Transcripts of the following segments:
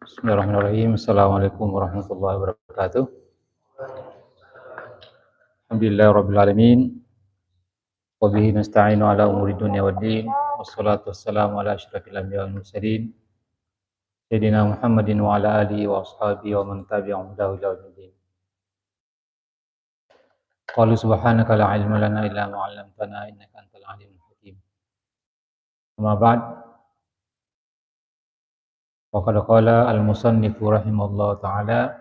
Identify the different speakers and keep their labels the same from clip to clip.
Speaker 1: Bismillahirrahmanirrahim. Assalamualaikum warahmatullahi wabarakatuh. Alhamdulillahirabbil alamin. Wa bihi nasta'inu ala umuri dunya waddin. Wassalatu wassalamu ala asyrafil anbiya'i wal mursalin. Sayyidina Muhammadin wa ala alihi wa ashabihi wa man tabi'ahum ila yaumiddin. Qalu subhanaka la ilma lana illa ma 'allamtana innaka antal alimul hakim. Amma ba'd. Wa qad qala al-musannif rahimahullahu ta'ala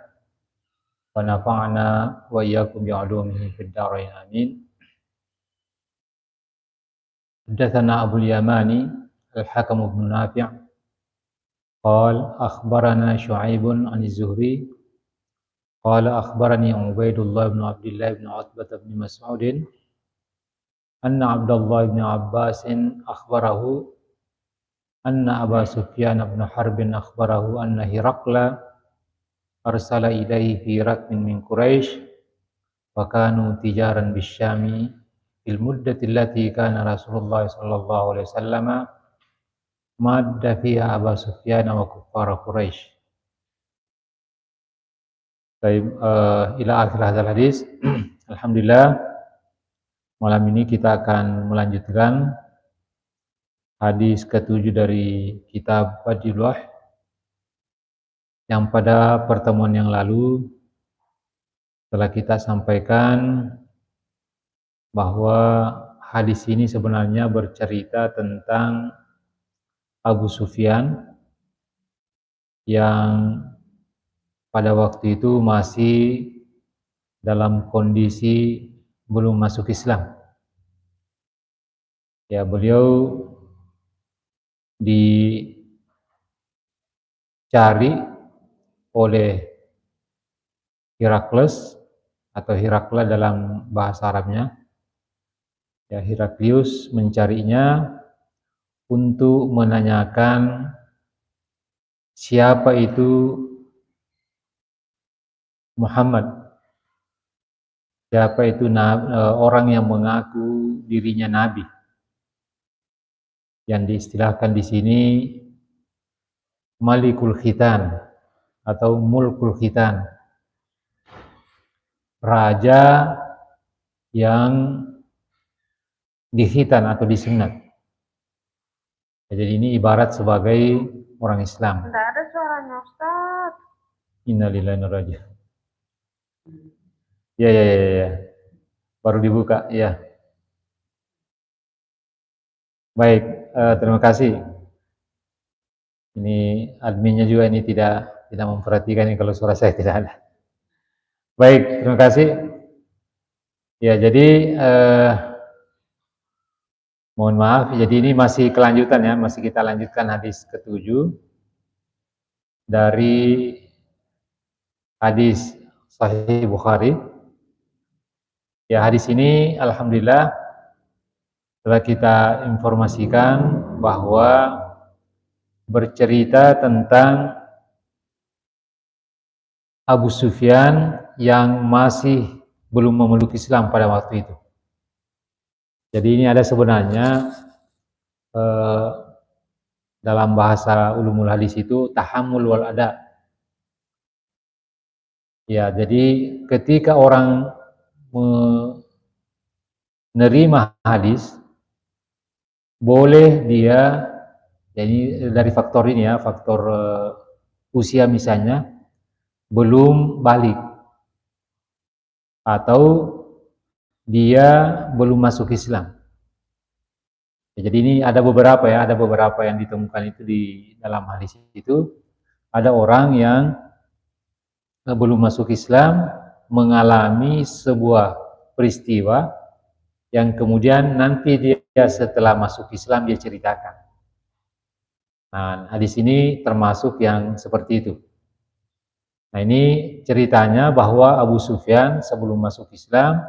Speaker 1: wa nafa'na wa iyyakum bi 'ulumihi fid dharain amin. Haddatsana Abul Yamani Al-Hakam bin Nafi' qala akhbarana Syu'aib an Az-Zuhri qala akhbarani Ubaidullah bin Abdullah bin Utbah bin Mas'ud anna Abdullah bin Abbas akhbarahu anna Aba Sufyan bin Harb akhbarahu anna Hiraqla arsala ilaihi fi rakmin min Quraisy wa kanu tijaran bisyami fil muddati allati kana Rasulullah sallallahu alaihi wasallam madda fiha Aba Sufyan wa kuffar Quraisy. Baik, ila akhir hadzal hadis. Alhamdulillah, malam ini kita akan melanjutkan hadis ke-7 dari kitab Fadhilul Wahyi yang pada pertemuan yang lalu telah kita sampaikan bahwa hadis ini sebenarnya bercerita tentang Abu Sufyan yang pada waktu itu masih dalam kondisi belum masuk Islam. Ya, beliau dicari oleh Herakles atau Herakla dalam bahasa Arabnya. Ya, Heraklius mencarinya untuk menanyakan siapa itu Muhammad, siapa itu orang yang mengaku dirinya nabi, yang diistilahkan di sini Malikul Khitan atau Mulkul Khitan, raja yang dikhitan atau disunat. Jadi ini ibarat sebagai orang Islam.
Speaker 2: Tidak ada suaranya, Ustaz.
Speaker 1: Innalillahi wa inna ilaihi raji'un. Ya. Baru dibuka, ya. Baik, terima kasih. Ini adminnya juga ini tidak memperhatikan ini kalau suara saya tidak ada. Baik, terima kasih. Ya, jadi mohon maaf, jadi ini masih kelanjutan ya, masih kita lanjutkan hadis ke-7 dari hadis Sahih Bukhari. Ya, hadis ini alhamdulillah telah kita informasikan bahwa bercerita tentang Abu Sufyan yang masih belum memeluk Islam pada waktu itu. Jadi ini ada sebenarnya dalam bahasa ulumul hadis itu tahammul wal ada. Ya, jadi ketika orang menerima hadis, boleh dia, jadi dari faktor ini ya, faktor usia misalnya, belum balik, atau dia belum masuk Islam. Ya, jadi ini ada beberapa yang ditemukan itu di dalam hadis itu. Ada orang yang belum masuk Islam mengalami sebuah peristiwa yang kemudian nanti dia setelah masuk Islam dia ceritakan. Nah, hadis ini termasuk yang seperti itu. Nah, ini ceritanya bahwa Abu Sufyan sebelum masuk Islam,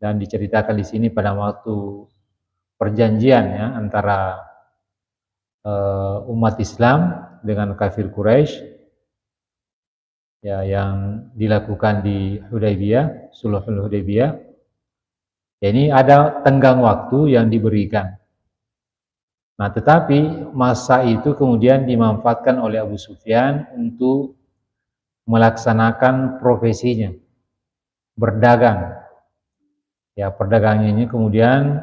Speaker 1: dan diceritakan di sini pada waktu perjanjian ya antara umat Islam dengan kafir Quraisy ya, yang dilakukan di Hudaybiyah, Sulhul Hudaybiyah. Ya, ini ada tenggang waktu yang diberikan. Nah, tetapi masa itu kemudian dimanfaatkan oleh Abu Sufyan untuk melaksanakan profesinya, berdagang. Ya, perdagangan ini kemudian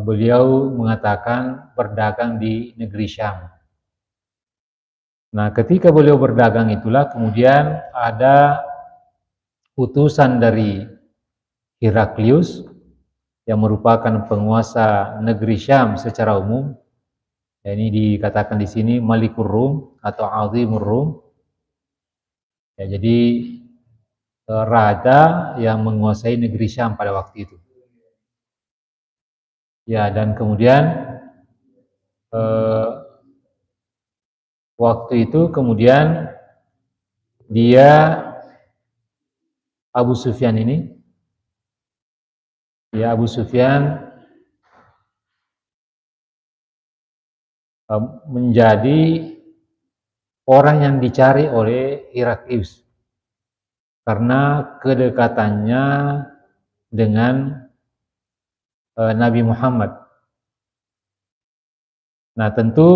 Speaker 1: beliau mengatakan berdagang di negeri Syam. Nah, ketika beliau berdagang itulah kemudian ada utusan dari Heraklius yang merupakan penguasa negeri Syam secara umum. Ya, ini dikatakan di sini Malikur Rum atau Azimur Rum. Ya, jadi raja yang menguasai negeri Syam pada waktu itu. Ya, dan kemudian waktu itu kemudian dia Abu Sufyan ini, ya Abu Sufyan menjadi orang yang dicari oleh Heraklius karena kedekatannya dengan Nabi Muhammad. Nah, tentu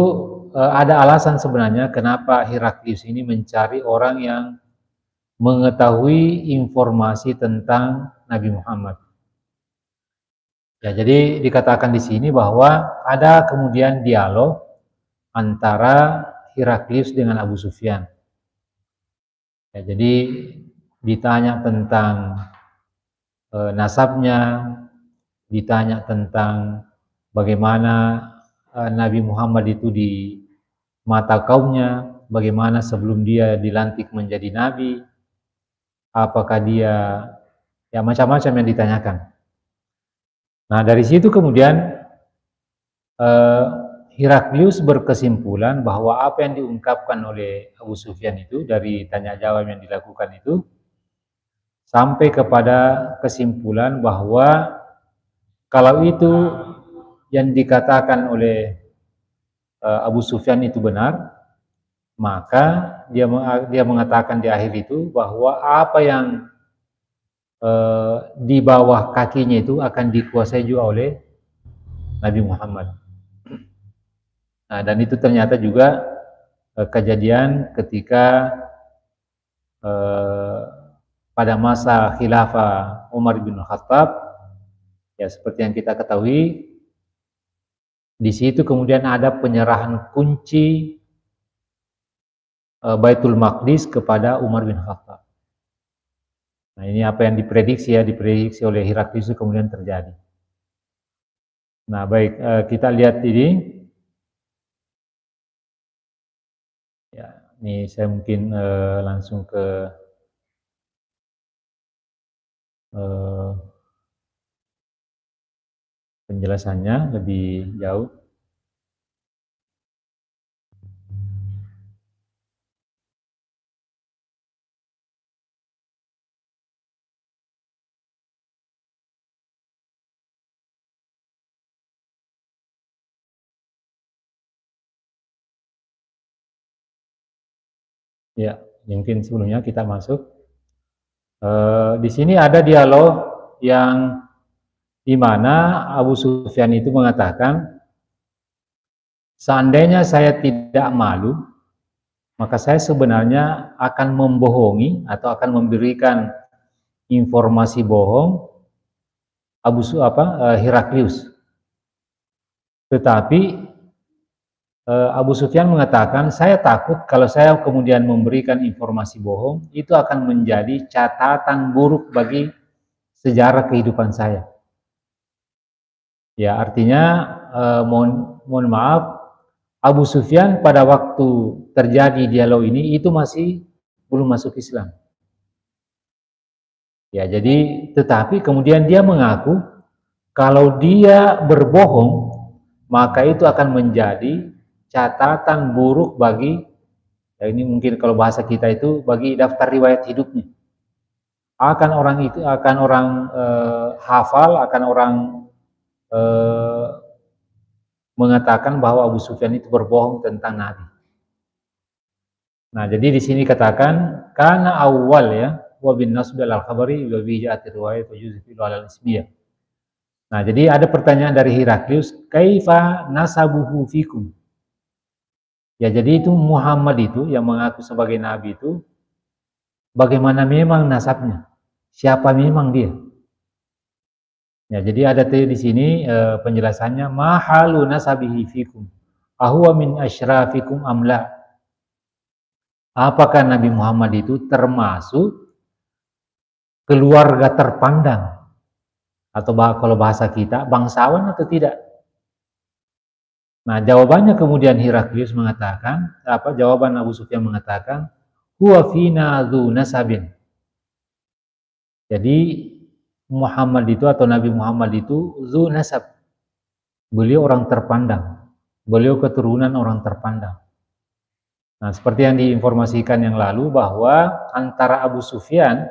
Speaker 1: ada alasan sebenarnya kenapa Heraklius ini mencari orang yang mengetahui informasi tentang Nabi Muhammad. Ya, jadi dikatakan di sini bahwa ada kemudian dialog antara Heraklius dengan Abu Sufyan. Ya, jadi ditanya tentang nasabnya, ditanya tentang bagaimana Nabi Muhammad itu di mata kaumnya, bagaimana sebelum dia dilantik menjadi nabi, apakah dia, ya macam-macam yang ditanyakan. Nah, dari situ kemudian Heraklius berkesimpulan bahwa apa yang diungkapkan oleh Abu Sufyan itu dari tanya jawab yang dilakukan itu sampai kepada kesimpulan bahwa kalau itu yang dikatakan oleh Abu Sufyan itu benar, maka dia mengatakan di akhir itu bahwa apa yang di bawah kakinya itu akan dikuasai juga oleh Nabi Muhammad. Nah, dan itu ternyata juga kejadian ketika pada masa khilafah Umar bin Khattab, ya seperti yang kita ketahui, di situ kemudian ada penyerahan kunci Baitul Maqdis kepada Umar bin Khattab. Nah, ini apa yang diprediksi oleh Heraklius kemudian terjadi. Nah, baik, kita lihat ini. Ya, ini saya mungkin langsung ke penjelasannya lebih jauh. Ya, mungkin sebelumnya kita masuk. Di sini ada dialog yang di mana Abu Sufyan itu mengatakan, seandainya saya tidak malu, maka saya sebenarnya akan membohongi atau akan memberikan informasi bohong Heraklius. Tetapi Abu Sufyan mengatakan, saya takut kalau saya kemudian memberikan informasi bohong, itu akan menjadi catatan buruk bagi sejarah kehidupan saya. Ya, artinya mohon maaf, Abu Sufyan pada waktu terjadi dialog ini itu masih belum masuk Islam. Ya, jadi tetapi kemudian dia mengaku kalau dia berbohong, maka itu akan menjadi catatan buruk bagi, ya ini mungkin kalau bahasa kita itu bagi daftar riwayat hidupnya. Akan orang itu akan orang hafal, akan orang mengatakan bahwa Abu Sufyan itu berbohong tentang Nabi. Nah, jadi di sini katakan karena awal ya wa bin nasb al khabari wa bi ja'at riwayat wa juzfi al ismiyah. Nah, jadi ada pertanyaan dari Heraklius, kaifa nasabuhu fikum? Ya, jadi itu Muhammad itu yang mengaku sebagai nabi itu bagaimana memang nasabnya? Siapa memang dia? Ya, jadi ada di sini penjelasannya mahalu nasabihi fikum. Ahuwa min asyrafikum amla. Apakah Nabi Muhammad itu termasuk keluarga terpandang atau kalau bahasa kita bangsawan atau tidak? Nah, jawabannya kemudian Heraklius mengatakan, jawaban Abu Sufyan mengatakan, huwa fina dzu nasabin. Jadi Muhammad itu atau Nabi Muhammad itu dzu nasab. Beliau orang terpandang. Beliau keturunan orang terpandang. Nah, seperti yang diinformasikan yang lalu bahwa antara Abu Sufyan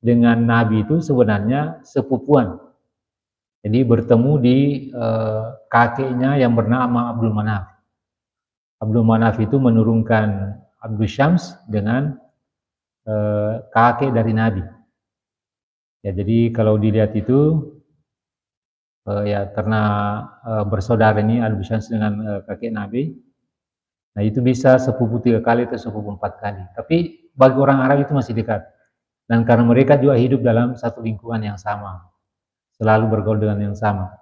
Speaker 1: dengan Nabi itu sebenarnya sepupuan. Jadi bertemu di kakeknya yang bernama Abdul Manaf. Abdul Manaf itu menurunkan Abdul Syams dengan kakek dari Nabi. Ya, jadi kalau dilihat itu ya karena bersaudara ini Abdul Syams dengan kakek Nabi. Nah, itu bisa sepupu 3 kali atau sepupu 4 kali. Tapi bagi orang Arab itu masih dekat. Dan karena mereka juga hidup dalam satu lingkungan yang sama. Selalu bergaul dengan yang sama.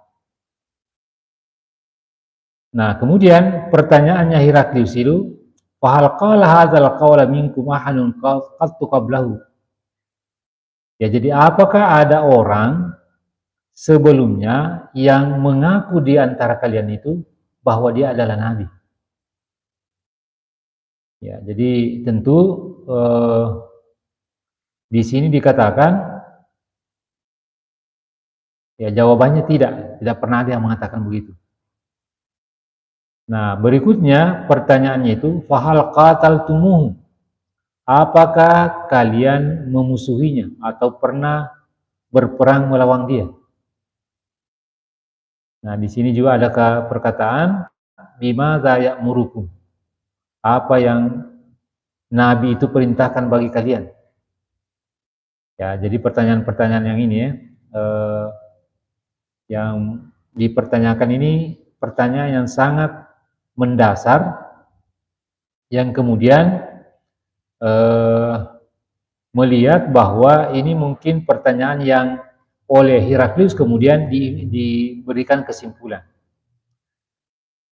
Speaker 1: Nah, kemudian pertanyaannya Heraklius itu, fahal qala hadzal qawla minkum ahadun qattu qablahu? Ya, jadi apakah ada orang sebelumnya yang mengaku di antara kalian itu bahwa dia adalah nabi? Ya, jadi tentu di sini dikatakan ya jawabannya tidak pernah ada yang mengatakan begitu. Nah, berikutnya pertanyaannya itu fahal qataltumuhu? Apakah kalian memusuhinya atau pernah berperang melawan dia? Nah, di sini juga ada perkataan bima ya'murukum. Apa yang Nabi itu perintahkan bagi kalian? Ya, jadi pertanyaan-pertanyaan yang ini yang dipertanyakan ini pertanyaan yang sangat mendasar yang kemudian melihat bahwa ini mungkin pertanyaan yang oleh Heraklius kemudian diberikan kesimpulan.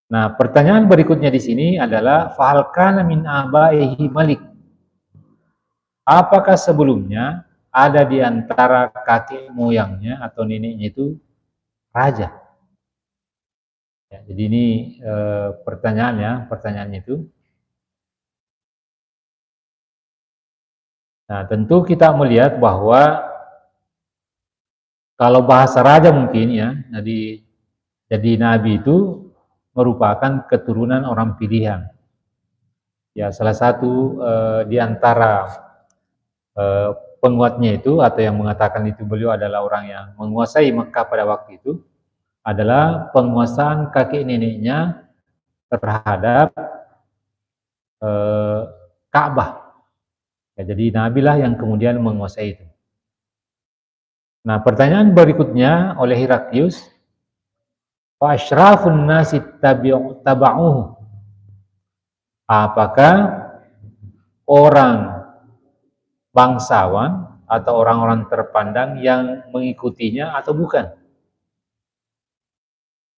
Speaker 1: Nah, pertanyaan berikutnya di sini adalah fahal kana min abaihi malik? Apakah sebelumnya ada di antara kakek moyangnya atau neneknya itu raja? Ya, jadi ini pertanyaannya itu. Nah, tentu kita melihat bahwa kalau bahasa raja mungkin ya, jadi nabi itu merupakan keturunan orang pilihan. Ya, salah satu di antara penguatnya itu atau yang mengatakan itu beliau adalah orang yang menguasai Mekah pada waktu itu adalah penguasaan kakek neneknya terhadap Ka'bah. Ya, jadi Nabi lah yang kemudian menguasai itu. Nah, pertanyaan berikutnya oleh Heraklius, wa asyrafun nasi taba'uhu? Apakah orang bangsawan atau orang-orang terpandang yang mengikutinya atau bukan?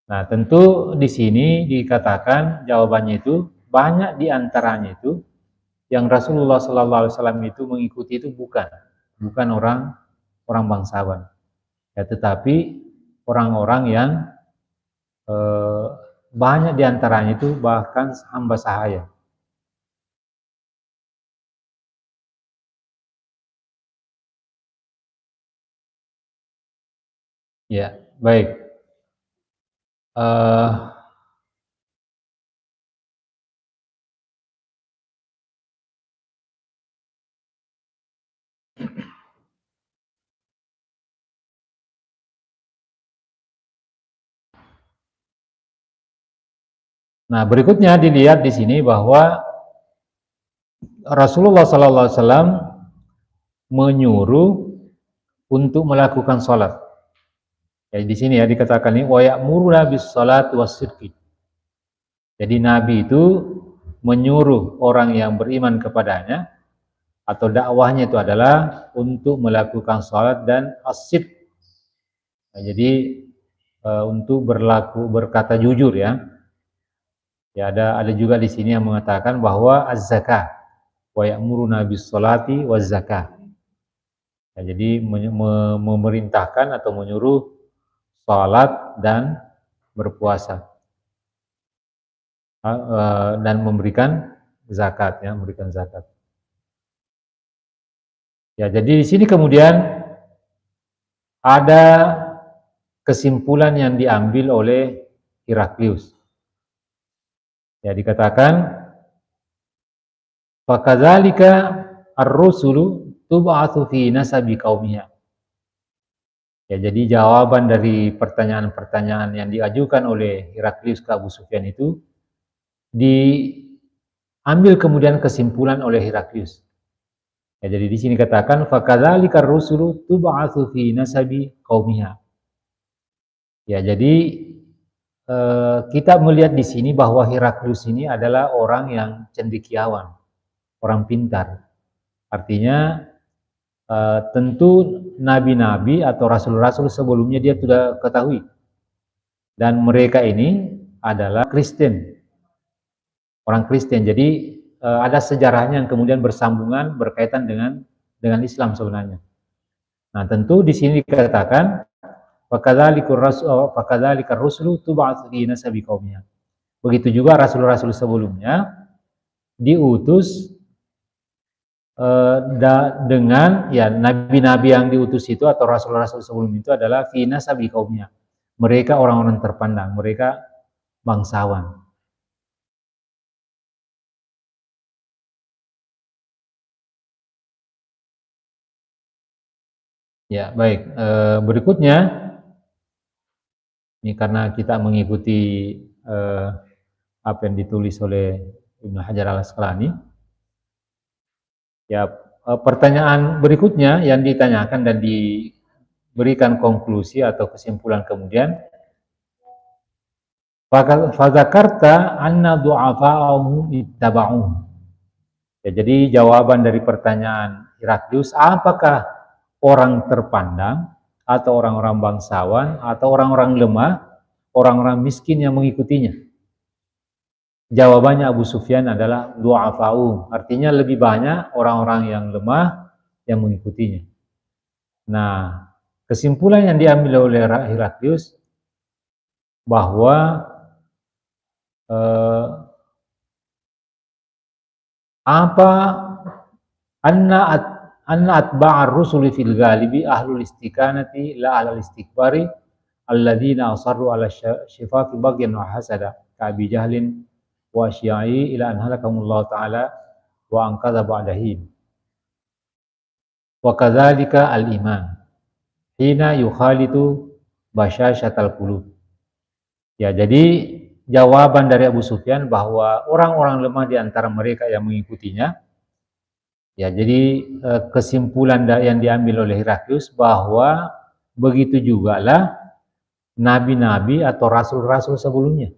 Speaker 1: Nah, tentu di sini dikatakan jawabannya itu banyak di antaranya itu yang Rasulullah SAW itu mengikuti itu bukan orang bangsawan, ya, tetapi orang-orang yang banyak di antaranya itu bahkan hamba sahaya. Ya, baik. Nah, berikutnya dilihat di sini bahwa Rasulullah SAW menyuruh untuk melakukan sholat. Ya, di sini ya dikatakan ini wa ya'muruna bis salati was sidqi. Jadi Nabi itu menyuruh orang yang beriman kepadanya atau dakwahnya itu adalah untuk melakukan salat dan as-sidq. Nah, jadi untuk berkata jujur ya. Ya ada juga di sini yang mengatakan bahwa az-zakah wa ya'muruna bis salati waz zakah. Ya, jadi memerintahkan atau menyuruh salat dan berpuasa dan memberikan zakat ya, memberikan zakat. Ya, jadi di sini kemudian ada kesimpulan yang diambil oleh Heraklius. Ya, dikatakan fakadzalika ar-rusulu tub'atsu fi nasabi qaumiha. Ya, jadi jawaban dari pertanyaan-pertanyaan yang diajukan oleh Heraklius ke Abu Sufyan itu diambil kemudian kesimpulan oleh Heraklius. Ya, jadi di sini katakan fakadzalika ar-rusulu tub'atsu fi nasabi qaumiha. Ya, jadi kita melihat di sini bahwa Heraklius ini adalah orang yang cendekiawan, orang pintar. Artinya tentu nabi-nabi atau rasul-rasul sebelumnya dia sudah ketahui. Dan mereka ini adalah Kristen, orang Kristen. Jadi ada sejarahnya yang kemudian bersambungan berkaitan dengan Islam sebenarnya. Nah, tentu di sini dikatakan fakadzalika rusulu tub'atsu fi nasabi qaumiha. Begitu juga rasul-rasul sebelumnya diutus dengan ya nabi-nabi yang diutus itu atau rasul-rasul sebelum itu adalah fi nasabi qaumnya. Mereka orang-orang terpandang, mereka bangsawan. Ya, baik. Berikutnya ini karena kita mengikuti apa yang ditulis oleh Ibnu Hajar al-Asqalani. Ya, pertanyaan berikutnya yang ditanyakan dan diberikan konklusi atau kesimpulan kemudian fadzakarta anna du'afa'ahum ittaba'uhum. Ya, jadi jawaban dari pertanyaan Heraklius, apakah orang terpandang atau orang-orang bangsawan atau orang-orang lemah, orang-orang miskin yang mengikutinya? Jawabannya Abu Sufyan adalah du'afa'u, artinya lebih banyak orang-orang yang lemah yang mengikutinya. Nah, kesimpulan yang diambil oleh Heraklius bahwa anna atba'ar rusuli fil ghalibi ahlul istiqanati la alal istikbari alladzina asarru ala syifaqi bagyan wa hasada ka Abi Jahlin wa Syiai ila an halakamullahu ta'ala wa anqadha ba'dahim. Wa kadzalika al-iman hina yukhalitu basyashatal qulub. Ya, jadi jawaban dari Abu Sufyan bahwa orang-orang lemah di antara mereka yang mengikutinya. Ya, jadi kesimpulan yang diambil oleh Heraklius bahwa begitu juga lah nabi-nabi atau rasul-rasul sebelumnya.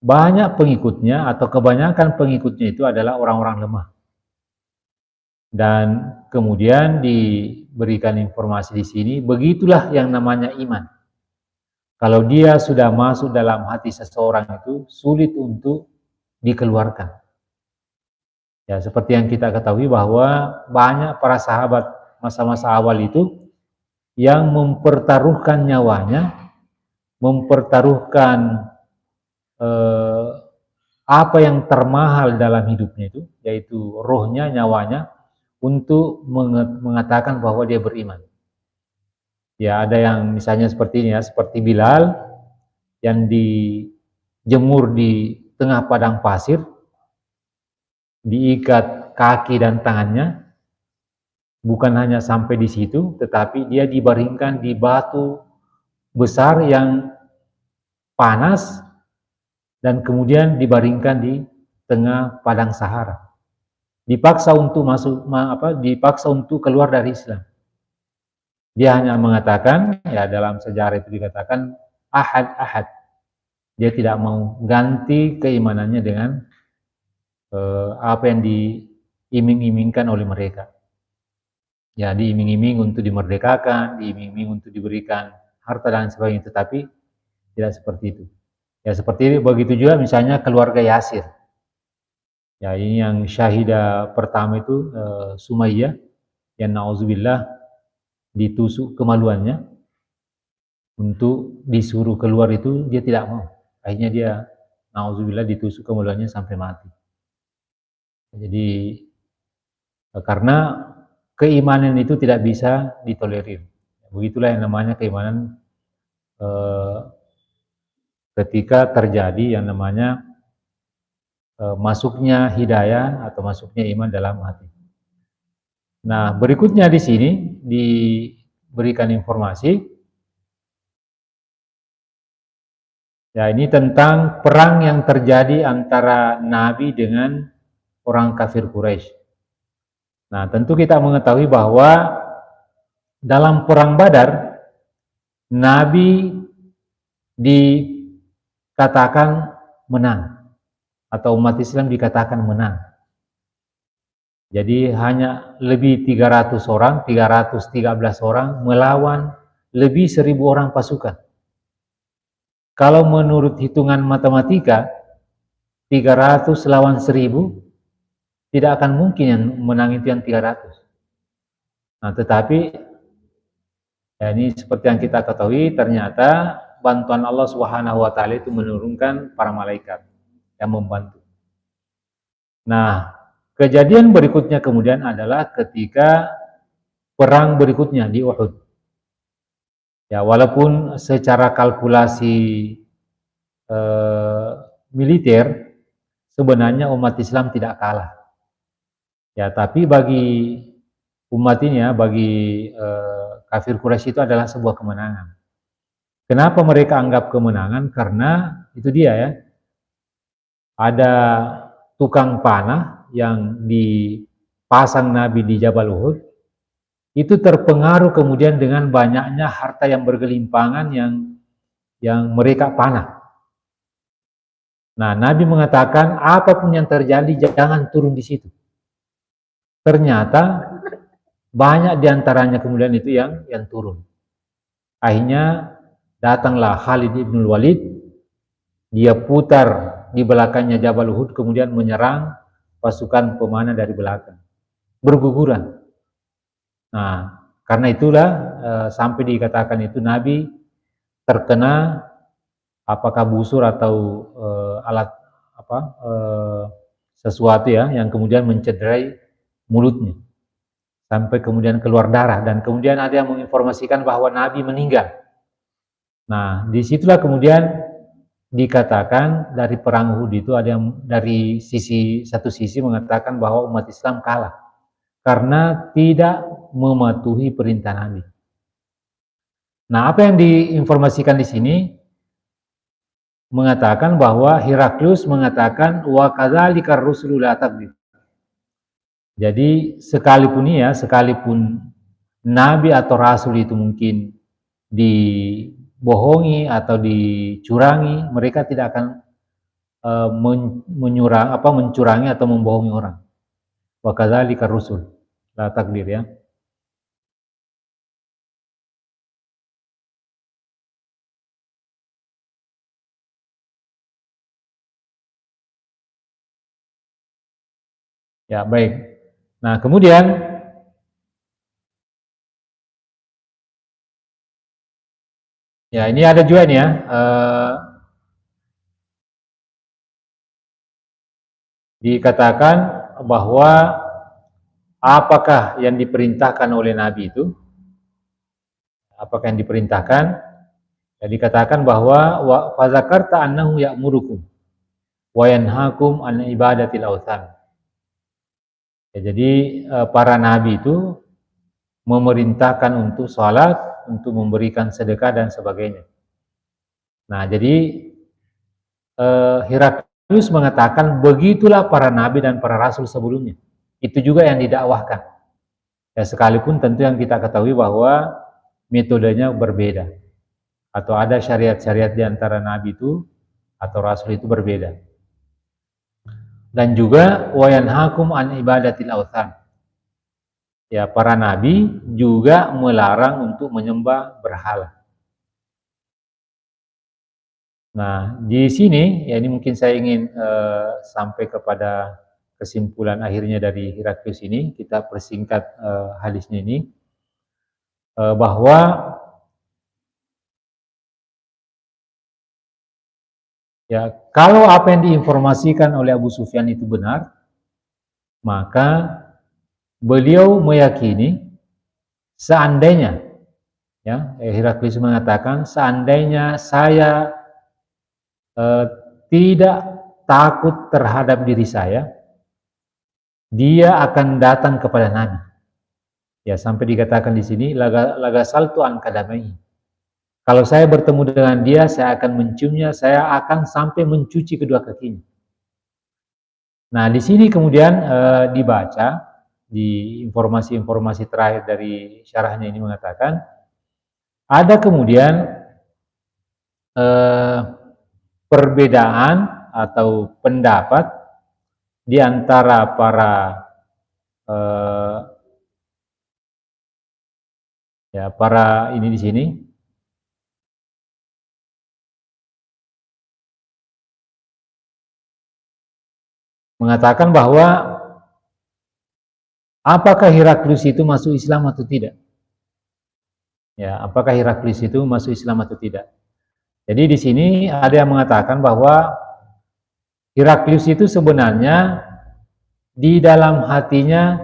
Speaker 1: Banyak pengikutnya atau kebanyakan pengikutnya itu adalah orang-orang lemah. Dan kemudian diberikan informasi di sini, begitulah yang namanya iman. Kalau dia sudah masuk dalam hati seseorang itu sulit untuk dikeluarkan. Ya, seperti yang kita ketahui bahwa banyak para sahabat masa-masa awal itu yang mempertaruhkan nyawanya, mempertaruhkan apa yang termahal dalam hidupnya itu, yaitu rohnya, nyawanya, untuk mengatakan bahwa dia beriman. Ya, ada yang misalnya seperti ini ya, seperti Bilal yang dijemur di tengah padang pasir, diikat kaki dan tangannya, bukan hanya sampai di situ, tetapi dia dibaringkan di batu besar yang panas dan kemudian dibaringkan di tengah padang Sahara. Dipaksa untuk dipaksa untuk keluar dari Islam. Dia hanya mengatakan, ya dalam sejarah itu dikatakan ahad. Dia tidak mau ganti keimanannya dengan apa yang diiming-imingkan oleh mereka. Ya, diiming-iming untuk dimerdekakan, diiming-iming untuk diberikan harta dan sebagainya, tetapi tidak seperti itu. Ya, seperti begitu juga misalnya keluarga Yasir. Ya, ini yang syahidah pertama itu Sumayyah, yang na'udzubillah ditusuk kemaluannya untuk disuruh keluar itu dia tidak mau. Akhirnya dia na'udzubillah ditusuk kemaluannya sampai mati. Jadi karena keimanan itu tidak bisa ditolerir. Begitulah yang namanya keimanan ketika terjadi yang namanya masuknya hidayah atau masuknya iman dalam hati. Nah, berikutnya di sini diberikan informasi, ya ini tentang perang yang terjadi antara Nabi dengan orang kafir Quraisy. Nah, tentu kita mengetahui bahwa dalam perang Badar, Nabi dikatakan menang, atau umat Islam dikatakan menang. Jadi hanya lebih 300 orang, 313 orang melawan lebih 1000 orang pasukan. Kalau menurut hitungan matematika, 300 lawan 1000, tidak akan mungkin yang menang itu yang 300. Nah, tetapi ya ini seperti yang kita ketahui, ternyata bantuan Allah Subhanahu wa taala itu menurunkan para malaikat yang membantu. Nah, kejadian berikutnya kemudian adalah ketika perang berikutnya di Uhud. Ya, walaupun secara kalkulasi militer sebenarnya umat Islam tidak kalah. Ya, tapi bagi umat ini ya, bagi kafir Quraisy itu adalah sebuah kemenangan. Kenapa mereka anggap kemenangan? Karena itu dia ya, ada tukang panah yang dipasang Nabi di Jabal Uhud, itu terpengaruh kemudian dengan banyaknya harta yang bergelimpangan yang mereka panah. Nah, Nabi mengatakan apapun yang terjadi jangan turun di situ. Ternyata banyak diantaranya kemudian itu yang turun. Akhirnya datanglah Khalid ibn Walid, dia putar di belakangnya Jabal Uhud, kemudian menyerang pasukan pemanah dari belakang, berguguran. Nah, karena itulah sampai dikatakan itu Nabi terkena apakah busur atau alat sesuatu ya yang kemudian mencederai mulutnya sampai kemudian keluar darah, dan kemudian ada yang menginformasikan bahwa Nabi meninggal. Nah, disitulah kemudian dikatakan dari perang Uhud itu ada yang dari satu sisi mengatakan bahwa umat Islam kalah karena tidak mematuhi perintah Nabi. Nah, apa yang diinformasikan di sini mengatakan bahwa Heraklius mengatakan wa kadzalika rusulu la takdzib. Jadi sekalipun Nabi atau Rasul itu mungkin dibohongi atau dicurangi, mereka tidak akan mencurangi atau membohongi orang. Wa kadzalika rusul la takdir ya. Ya, baik. Nah, kemudian ya ini ada juga nih ya, dikatakan bahwa apakah yang diperintahkan oleh Nabi itu, apakah yang diperintahkan, ya dikatakan bahwa wa fazakarta annahu ya'murukum wa yanhaakum an ibadatil authan. Ya, jadi para nabi itu memerintahkan untuk sholat, untuk memberikan sedekah dan sebagainya. Nah, jadi Heraklius mengatakan begitulah para nabi dan para rasul sebelumnya. Itu juga yang didakwahkan. Ya, sekalipun tentu yang kita ketahui bahwa metodenya berbeda, atau ada syariat-syariat di antara nabi itu atau rasul itu berbeda. Dan juga wayanhakum an ibadatil authan. Ya, para nabi juga melarang untuk menyembah berhala. Nah, di sini ya, ini mungkin saya ingin sampai kepada kesimpulan akhirnya dari Heraklius ini. Kita persingkat hadisnya ini, bahwa ya, kalau apa yang diinformasikan oleh Abu Sufyan itu benar, maka beliau meyakini seandainya, ya, Heraklius mengatakan, seandainya saya tidak takut terhadap diri saya, dia akan datang kepada Nabi. Ya, sampai dikatakan di sini, laga saltu an kadamai. Kalau saya bertemu dengan dia, saya akan menciumnya, saya akan sampai mencuci kedua kakinya. Nah, di sini kemudian dibaca di informasi-informasi terakhir dari syarahnya ini mengatakan ada kemudian perbedaan atau pendapat di antara para para ini di sini, mengatakan bahwa apakah Heraklius itu masuk Islam atau tidak? Ya, apakah Heraklius itu masuk Islam atau tidak? Jadi di sini ada yang mengatakan bahwa Heraklius itu sebenarnya di dalam hatinya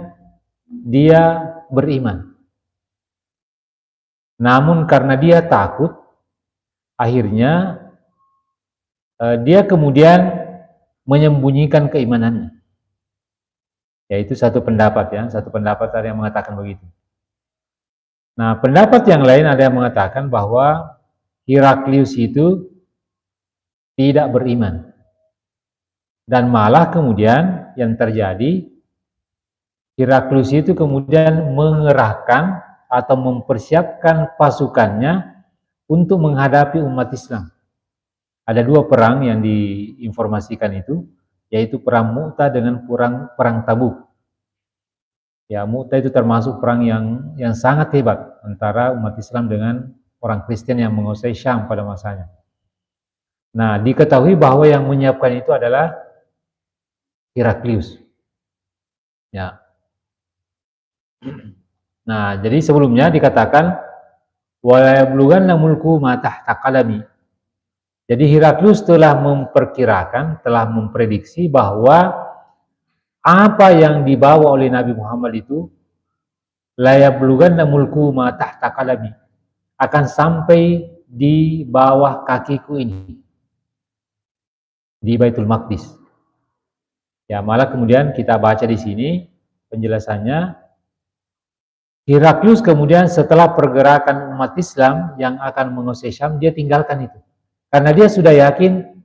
Speaker 1: dia beriman. Namun karena dia takut, akhirnya dia kemudian menyembunyikan keimanannya. Yaitu satu pendapat, ya, satu pendapat ada yang mengatakan begitu. Nah, pendapat yang lain ada yang mengatakan bahwa Heraklius itu tidak beriman. Dan malah kemudian yang terjadi, Heraklius itu kemudian mengerahkan atau mempersiapkan pasukannya untuk menghadapi umat Islam. Ada dua perang yang diinformasikan itu, yaitu perang Mu'tah dengan perang Tabuk. Ya, Mu'tah itu termasuk perang yang sangat hebat antara umat Islam dengan orang Kristen yang menguasai Syam pada masanya. Nah, diketahui bahwa yang menyiapkan itu adalah Heraklius. Ya. Nah, jadi sebelumnya dikatakan wala yablughanna mulku ma tahta qalami. Jadi Heraklius telah memperkirakan, telah memprediksi bahwa apa yang dibawa oleh Nabi Muhammad itu la yablughanna mulku ma tahta qalami, akan sampai di bawah kakiku ini, di Baitul Maqdis. Ya, malah kemudian kita baca di sini penjelasannya, Heraklius kemudian setelah pergerakan umat Islam yang akan menguasai Syam, dia tinggalkan itu. Karena dia sudah yakin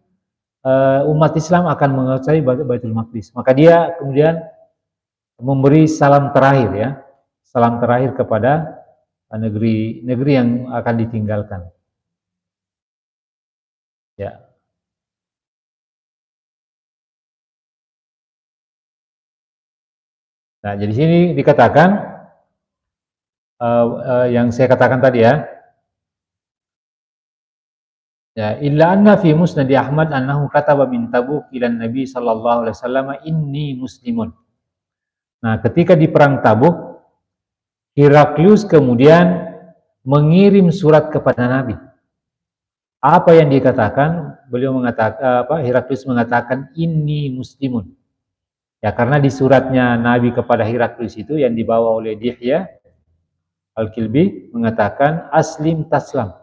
Speaker 1: umat Islam akan menguasai Baitul Maqdis. Maka dia kemudian memberi salam terakhir, ya, salam terakhir kepada negeri yang akan ditinggalkan. Ya. Nah, jadi sini dikatakan yang saya katakan tadi, ya. Ya, illa anna fi musnad Ahmad annahu kataba min Tabuk ila Nabi sallallahu alaihi wasallam inni muslimun. Nah, ketika di perang Tabuk, Heraklius kemudian mengirim surat kepada Nabi. Apa yang dikatakan? Beliau mengatakan Heraklius mengatakan inni muslimun. Ya, karena di suratnya Nabi kepada Heraklius itu yang dibawa oleh Dihya Al-Kilbi mengatakan aslim taslam.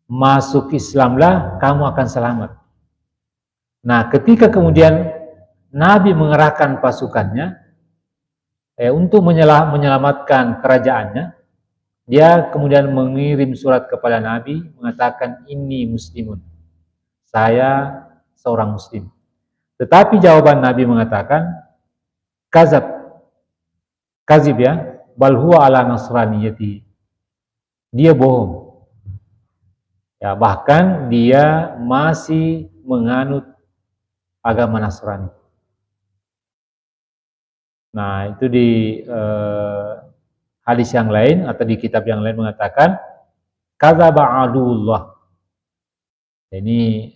Speaker 1: Masuk Islamlah, kamu akan selamat. Nah, ketika kemudian Nabi mengerahkan pasukannya untuk menyelamatkan kerajaannya, dia kemudian mengirim surat kepada Nabi mengatakan inni muslimun, saya seorang muslim. Tetapi jawaban Nabi mengatakan kazib, ya, bal huwa ala nasraniyati. dia bohong. Ya, bahkan dia masih menganut agama Nasrani. Nah, itu di hadis yang lain atau di kitab yang lain mengatakan kadzaba aduullah. Ini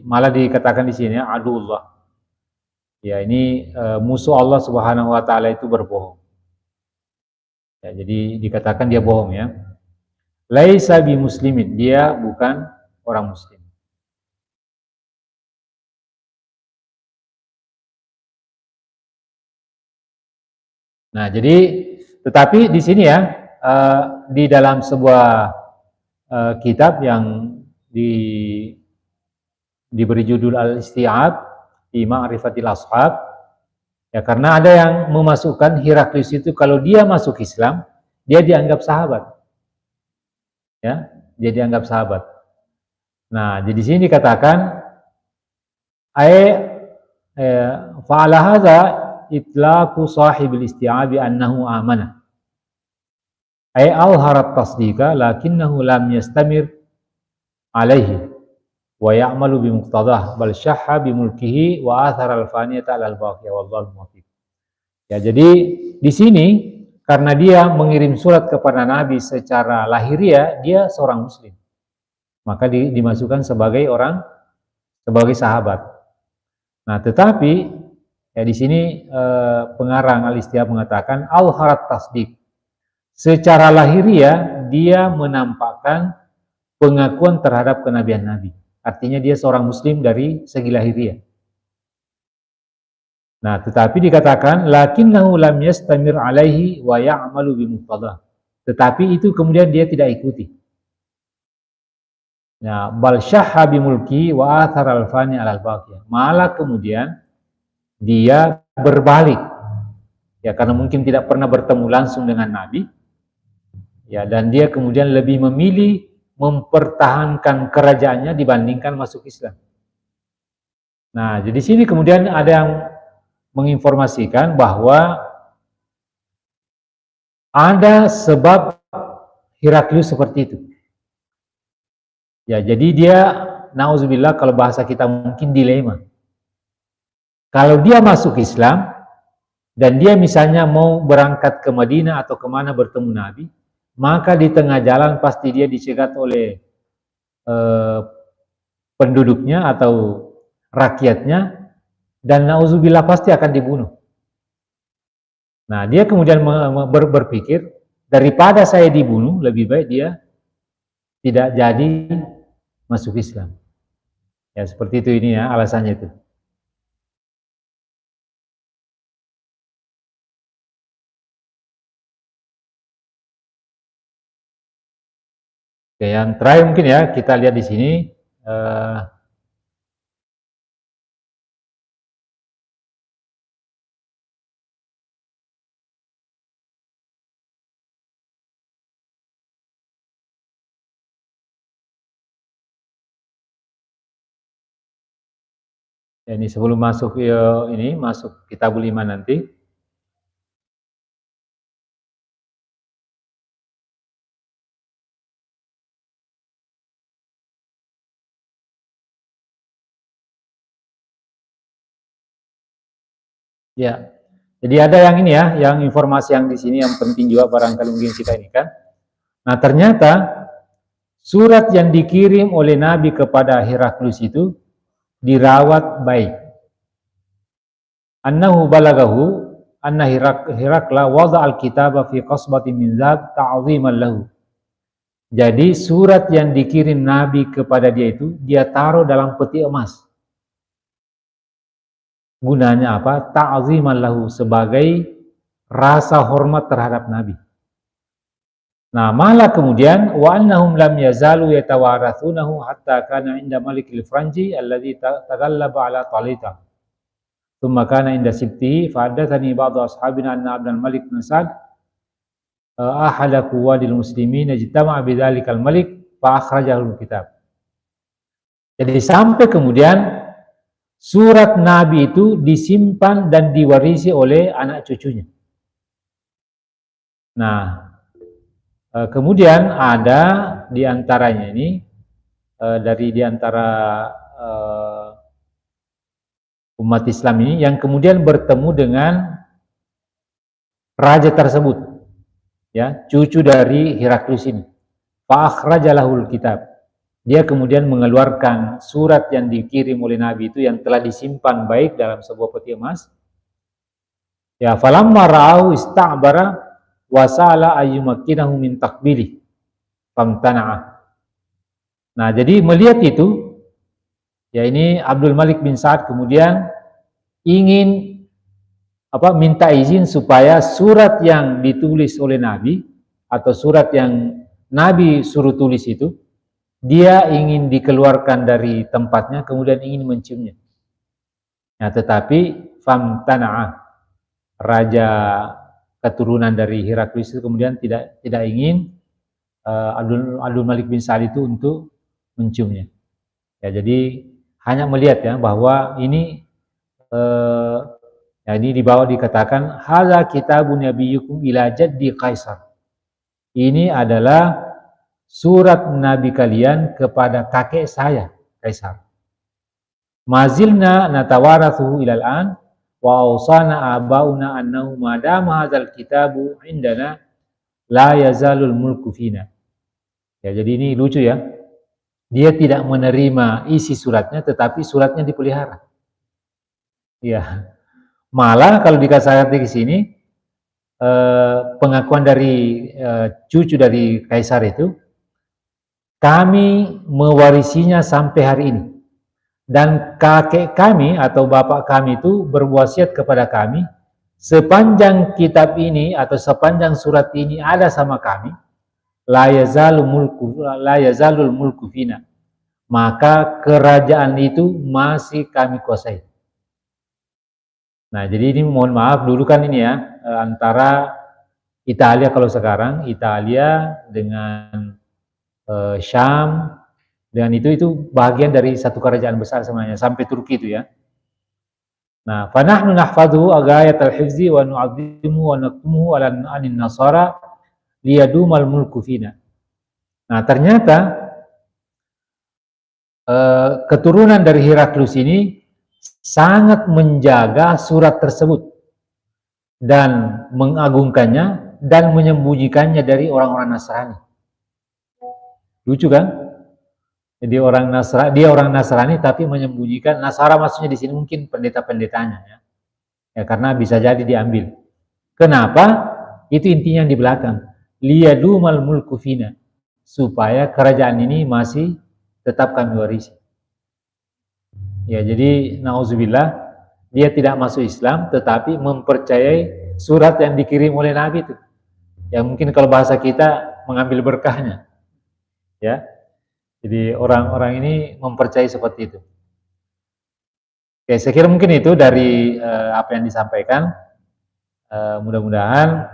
Speaker 1: malah dikatakan di sini aduullah. Ya, ini musuh Allah Subhanahu wa taala itu berbohong. Ya, jadi dikatakan dia bohong ya. Laisa bi muslimin, dia bukan orang muslim. Nah, jadi tetapi di sini ya di dalam sebuah kitab yang diberi judul Al-Isti'ab fi Ma'rifatil Ashab, ya karena ada yang memasukkan Heraklius itu kalau dia masuk Islam, dia dianggap sahabat. Ya, dia dianggap sahabat. Nah, jadi sini dikatakan fa'ala hadza itlaqu sahibil isti'abi annahu amana. Al-harat tasdika lakinnahu lam yastamir alaihi wa ya'malu bimuqtadah bal syahha bimulkihi wa athara al-faniyata al-baqiyah wallahu muwaffiq. Ya, jadi di sini karena dia mengirim surat kepada Nabi secara lahiriah, dia seorang muslim. Maka dimasukkan sebagai sahabat. Nah, tetapi ya di sini pengarang Al-Isti'ab mengatakan al-harat tasdik. Secara lahiriah dia menampakkan pengakuan terhadap kenabian Nabi. Artinya dia seorang muslim dari segi lahiriah. Nah, tetapi dikatakan lakinnahu lam yastamir alaihi wa ya'malu bimuqtadah. Tetapi itu kemudian dia tidak ikuti. Nah, bal syahha bimulki wa athar al-fani alal baqiyah. Malah kemudian dia berbalik. Ya, karena mungkin tidak pernah bertemu langsung dengan Nabi. Ya, dan dia kemudian lebih memilih mempertahankan kerajaannya dibandingkan masuk Islam. Nah, jadi sini kemudian ada yang menginformasikan bahwa ada sebab Heraklius seperti itu. Ya, jadi dia nauzubillah kalau bahasa kita mungkin dilema. Kalau dia masuk Islam dan dia misalnya mau berangkat ke Madinah atau kemana bertemu Nabi, maka di tengah jalan pasti dia dicegat oleh penduduknya atau rakyatnya dan nauzubillah pasti akan dibunuh. Nah, dia kemudian berpikir daripada saya dibunuh, lebih baik dia tidak jadi masuk Islam. Ya, seperti itu ini ya alasannya itu. Oke, yang terakhir mungkin ya kita lihat di sini ini sebelum masuk masuk Kitabul Iman nanti. Ya, jadi ada yang ini ya, yang informasi yang di sini yang penting juga barangkali mungkin kita ini kan. Nah, ternyata surat yang dikirim oleh Nabi kepada Heraklius itu dirawat baik. Annahu balagahu anna Herakla wada al-kitaba fi qasbatin min zahab ta'ziman lahu. Jadi surat yang dikirim Nabi kepada dia itu dia taruh dalam peti emas. Gunanya apa? Ta'ziman lahu, sebagai rasa hormat terhadap Nabi. Nah, malah kemudian wa annahum lam yazalu yatawarathunahu hatta kana inda malikil Franji alladhi taghallaba ala Talita. Tsumma kana inda sibtihi fa haddatsani ba'du ashabina anna Abdul Malik bin Sa'd ahada quwadil muslimin ijtama'a bidzalikal malik fa akhrajahu kitab. Jadi sampai kemudian surat Nabi itu disimpan dan diwarisi oleh anak cucunya. Nah, Kemudian ada di antaranya ini dari di antara umat Islam ini yang kemudian bertemu dengan raja tersebut, ya, cucu dari Heraklius ini. Fa akhrajalahul kitab. Dia kemudian mengeluarkan surat yang dikirim oleh Nabi itu yang telah disimpan baik dalam sebuah peti emas. Ya, falamma ra'au ista'bara wa sa'ala ayyumakkinahu min takbilih famtana'a. Nah, jadi melihat itu, ya ini Abdul Malik bin Sa'ad kemudian ingin minta izin supaya surat yang ditulis oleh Nabi atau surat yang Nabi suruh tulis itu dia ingin dikeluarkan dari tempatnya kemudian ingin menciumnya. Nah, tetapi famtana'a, raja keturunan dari Heraklius itu kemudian tidak ingin Abdul Malik bin Sa'ad itu untuk menciumnya. Ya, jadi hanya melihat ya bahwa ini ya ini di bawah dikatakan hadza kitabun nabiyyukum ila jaddi Kaisar. Ini adalah surat Nabi kalian kepada kakek saya, Kaisar. Mazilna natawarathu ilal an wa awsana abauna annahu madama hadzal kitabu indana la yazalul mulku fina. Ya, jadi ini lucu ya. Dia tidak menerima isi suratnya tetapi suratnya dipelihara. Ya. Malah kalau dikatakan di sini pengakuan dari cucu dari Kaisar itu, kami mewarisinya sampai hari ini. Dan kakek kami atau bapak kami itu berwasiat kepada kami, sepanjang kitab ini atau sepanjang surat ini ada sama kami, la yazalul mulku fina. Maka kerajaan itu masih kami kuasai. Nah, jadi ini mohon maaf dulu kan ini ya, antara Italia kalau sekarang, Italia dengan Syam, dan itu bagian dari satu kerajaan besar sebenarnya sampai Turki itu ya. Nah, fanahnu nahfadhu agayat al-hifzi wa nu'azzimu wa nakumuhu ala anin nasara liyadumal mulku fina. Nah, ternyata keturunan dari Heraklius ini sangat menjaga surat tersebut dan mengagungkannya dan menyembunyikannya dari orang-orang Nasrani. Lucu kan? Jadi dia orang Nasrani tapi menyembunyikan. Nasara maksudnya di sini mungkin pendeta-pendetanya ya. Ya karena bisa jadi diambil. Kenapa? Itu intinya di belakang. Liyadumal mulku fina. Supaya kerajaan ini masih tetap kami warisi. Ya, jadi nauzubillah dia tidak masuk Islam tetapi mempercayai surat yang dikirim oleh Nabi itu. Ya mungkin kalau bahasa kita mengambil berkahnya. Ya. Jadi orang-orang ini mempercayai seperti itu. Oke, saya kira mungkin itu dari apa yang disampaikan. Mudah-mudahan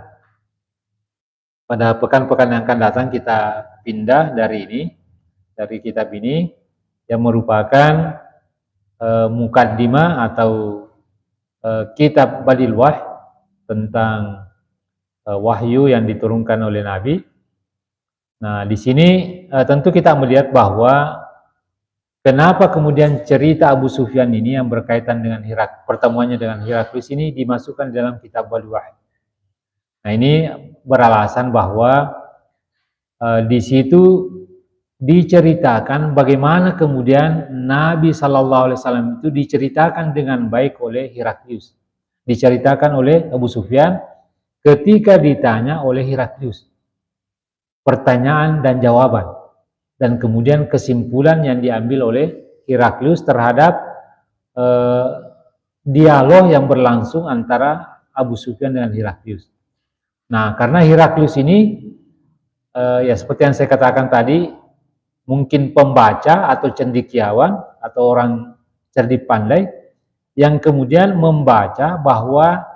Speaker 1: pada pekan-pekan yang akan datang kita pindah dari kitab ini yang merupakan mukaddimah atau kitab Badil Wahy tentang wahyu yang diturunkan oleh Nabi. Nah, di sini tentu kita melihat bahwa kenapa kemudian cerita Abu Sufyan ini yang berkaitan dengan pertemuannya dengan Heraklius ini dimasukkan dalam kitab Badil Wahy. Nah, ini beralasan bahwa di situ diceritakan bagaimana kemudian Nabi Shallallahu Alaihi Wasallam itu diceritakan dengan baik oleh Heraklius, diceritakan oleh Abu Sufyan ketika ditanya oleh Heraklius, pertanyaan dan jawaban, dan kemudian kesimpulan yang diambil oleh Heraklius terhadap dialog yang berlangsung antara Abu Sufyan dengan Heraklius. Nah, karena Heraklius ini ya seperti yang saya katakan tadi, mungkin pembaca atau cendekiawan atau orang cerdik pandai yang kemudian membaca bahwa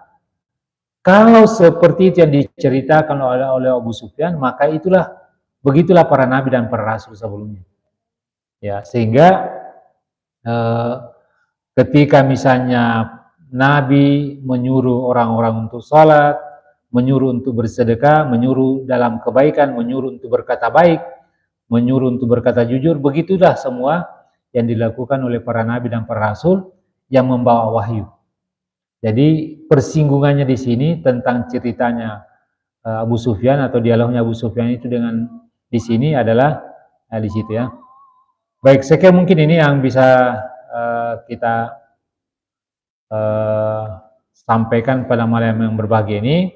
Speaker 1: kalau seperti itu yang diceritakan oleh Abu Sufyan, maka begitulah para nabi dan para rasul sebelumnya. Ya, sehingga ketika misalnya Nabi menyuruh orang-orang untuk salat, menyuruh untuk bersedekah, menyuruh dalam kebaikan, menyuruh untuk berkata baik, menyuruh untuk berkata jujur. Begitulah semua yang dilakukan oleh para nabi dan para rasul yang membawa wahyu. Jadi persinggungannya di sini tentang ceritanya Abu Sufyan atau dialognya Abu Sufyan itu dengan di sini adalah di situ ya. Baik, sekian mungkin ini yang bisa kita sampaikan pada malam yang berbahagia ini.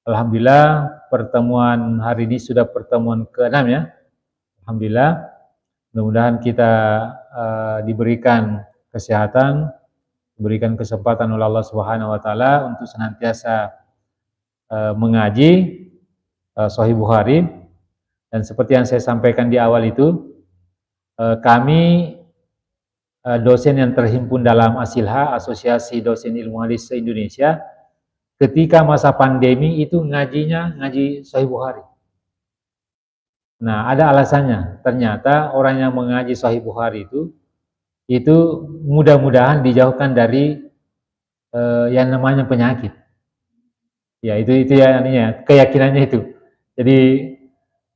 Speaker 1: Alhamdulillah pertemuan hari ini sudah pertemuan ke-6 ya. Alhamdulillah. Mudah-mudahan kita diberikan kesehatan, diberikan kesempatan oleh Allah Subhanahu wa taala untuk senantiasa mengaji Sahih Bukhari. Dan seperti yang saya sampaikan di awal itu, kami dosen yang terhimpun dalam ASILHA, Asosiasi Dosen Ilmu Hadis se-Indonesia, ketika masa pandemi itu ngaji Sahih Bukhari. Nah, ada alasannya. Ternyata orang yang mengaji Sahih Bukhari itu mudah-mudahan dijauhkan dari yang namanya penyakit. Ya, itu ya ininya, keyakinannya itu. Jadi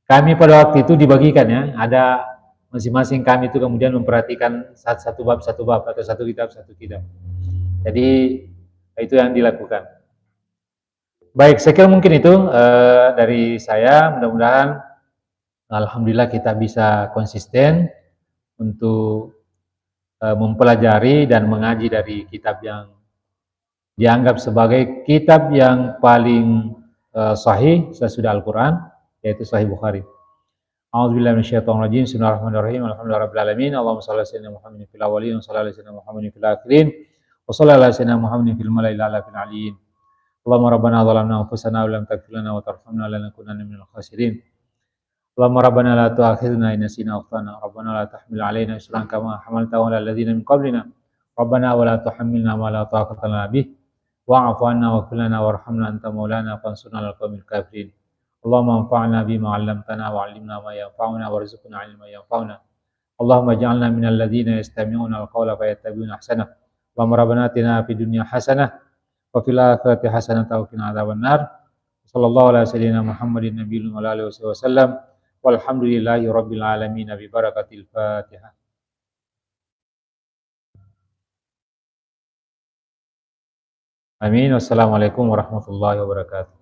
Speaker 1: kami pada waktu itu dibagikan ya, ada masing-masing kami itu kemudian memperhatikan satu bab atau satu kitab. Jadi itu yang dilakukan. Baik, saya kira mungkin itu dari saya. Mudah-mudahan alhamdulillah kita bisa konsisten untuk mempelajari dan mengaji dari kitab yang dianggap sebagai kitab yang paling sahih sesudah Al-Quran, yaitu Sahih Bukhari. A'udzubillahi minasyaitonir rajim. Bismillahirrahmanirrahim. Alhamdulillahirabbil alamin. Allahumma shalli ala sayyidina Muhammadin fil awwalin wa shalli ala sayyidina Muhammadin fil akhirin wa shalli ala sayyidina Muhammadin fil mala'il a'la fil 'aliyyin. Allahumma rabbana zalamna anfusana wa lam taghfir lana wa tarhamna lanakunanna minal khasirin. Allahumma rabbana la tu'akhidhna in nasina aw akhtana. Rabbana la tahmil 'alaina isran kama hamaltahu 'alal ladzina min qablina. Rabbana wa la tuhammilna ma la taqata lana bih. Wa'fu 'anna waghfir lana warhamna anta maulana fansurna 'alal qaumil kafirin. Allahumma anfa'na bima 'allamtana wa 'allimna ma yanfa'una warzuqna 'ilman yanfa'una. Allahumma ij'alna minal ladzina yastami'una al-qawla fayattabi'una ahsanah. Allahumma rabbana atina fid dunya hasanah wa fil akhirati hasanah wa qina adzabannar. Sallallahu ala sayyidina Muhammadin nabiyil wa alihi wasallam. Walhamdulillahi rabbil alamin bi barakatil Fatihah. Amin. Wassalamualaikum warahmatullahi wabarakatuh.